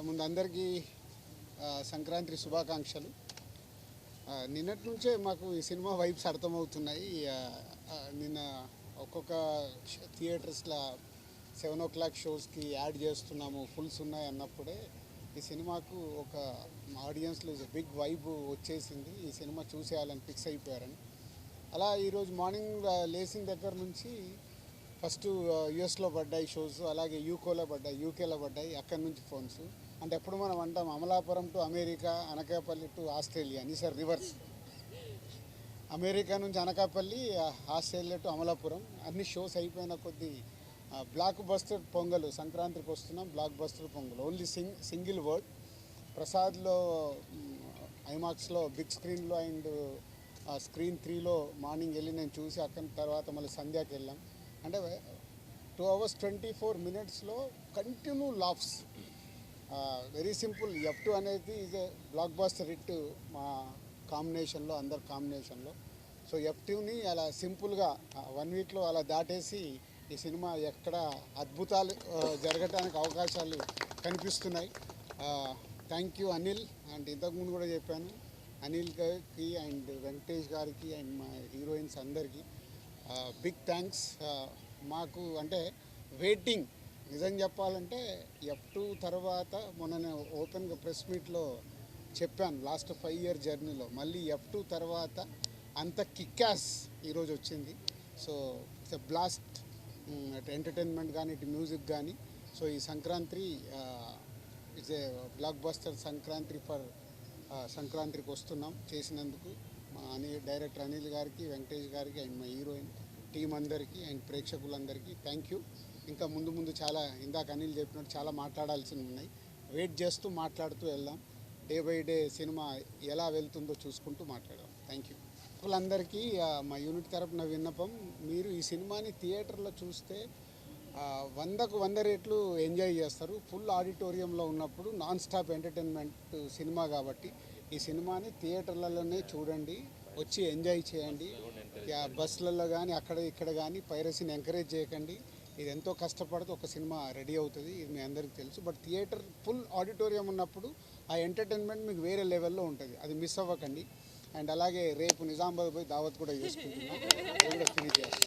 ముందు అందరికీ సంక్రాంతి శుభాకాంక్షలు. నిన్నటి నుంచే మాకు ఈ సినిమా వైబ్స్ అర్థమవుతున్నాయి. నిన్న ఒక్కొక్క థియేటర్స్లో 7 o'clock షోస్కి యాడ్ చేస్తున్నాము, ఫుల్స్ ఉన్నాయి అన్నప్పుడే ఈ సినిమాకు ఒక ఆడియన్స్లో బిగ్ వైబ్ వచ్చేసింది. ఈ సినిమా చూసేయాలని ఫిక్స్ అయిపోయారని. అలా ఈరోజు మార్నింగ్ లేచిన దగ్గర నుంచి ఫస్ట్ యుఎస్లో పడ్డాయి షోస్, అలాగే యూకేలో పడ్డాయి. అక్కడి నుంచి ఫోన్స్. అంటే ఎప్పుడు మనం అంటాం Amalapuram to America, Anakapalli to Australia అని, సార్ రివర్స్. అమెరికా నుంచి అనకాపల్లి, ఆస్ట్రేలియా టు అమలాపురం. అన్ని షోస్ అయిపోయిన కొద్దీ బ్లాక్ బస్టర్ పొంగల్, సంక్రాంతికి వస్తున్నాం, blockbuster Pongal. Only single word. ప్రసాద్లో ఐమాక్స్లో బిగ్ స్క్రీన్లో అండ్ స్క్రీన్ 3లో మార్నింగ్ వెళ్ళి నేను చూసి అక్కడి తర్వాత మళ్ళీ సంధ్యాకి వెళ్ళాం. అంటే 2 hours 24 minutesలో continue laughs. Very simple. F2 అనేది is a blockbuster hit మా కాంబినేషన్లో, అందరు కాంబినేషన్లో. సో F2ని అలా సింపుల్గా 1 weekలో అలా దాటేసి ఈ సినిమా ఎక్కడ అద్భుతాలు జరగటానికి అవకాశాలు కనిపిస్తున్నాయి. Thank you Anil. అండ్ ఇంతకుముందు కూడా చెప్పాను, అనిల్ గారికి అండ్ వెంకటేష్ గారికి అండ్ మా హీరోయిన్స్ అందరికీ బిగ్ థ్యాంక్స్. మాకు అంటే వెయిటింగ్, నిజం చెప్పాలంటే F2 తర్వాత మొన్న నేను ఓపెన్గా ప్రెస్ మీట్లో చెప్పాను, లాస్ట్ 5 year జర్నీలో మళ్ళీ F2 తర్వాత అంత కిక్యాస్ ఈరోజు వచ్చింది. So it's a blast. అటు ఎంటర్టైన్మెంట్ కానీ, ఇటు మ్యూజిక్ కానీ. సో ఈ Sankranti it's a block buster Sankranti for సంక్రాంతికి వస్తున్నాం చేసినందుకు మా డైరెక్టర్ అనిల్ గారికి, వెంకటేష్ గారికి అండ్ మా హీరోయిన్ టీం అందరికీ అండ్ ప్రేక్షకులందరికీ థ్యాంక్ యూ. ఇంకా ముందు చాలా, ఇందాక అనిల్ చెప్పినట్టు చాలా మాట్లాడాల్సినవి ఉన్నాయి. వెయిట్ చేస్తూ మాట్లాడుతూ వెళ్దాం. డే బై డే సినిమా ఎలా వెళ్తుందో చూసుకుంటూ మాట్లాడదాం. Thank you. అందరికీ మా యూనిట్ తరపున విన్నపం, మీరు ఈ సినిమాని థియేటర్లో చూస్తే 100కు 100 రెట్లు ఎంజాయ్ చేస్తారు. ఫుల్ ఆడిటోరియంలో ఉన్నప్పుడు నాన్ స్టాప్ ఎంటర్టైన్మెంట్ సినిమా కాబట్టి ఈ సినిమాని థియేటర్లలోనే చూడండి, వచ్చి ఎంజాయ్ చేయండి. బస్సులలో కానీ అక్కడ ఇక్కడ కానీ పైరసీని ఎంకరేజ్ చేయకండి. ఇది ఎంతో కష్టపడితే ఒక సినిమా రెడీ అవుతుంది, ఇది మీ అందరికీ తెలుసు. బట్ థియేటర్ ఫుల్ ఆడిటోరియం ఉన్నప్పుడు ఆ ఎంటర్టైన్మెంట్ మీకు వేరే లెవెల్లో ఉంటుంది, అది మిస్ అవ్వకండి. అండ్ అలాగే రేపు నిజామాబాద్ పోయి దావత్ కూడా చేసుకుంటున్నాం, ఫినిష్ చేస్తాం.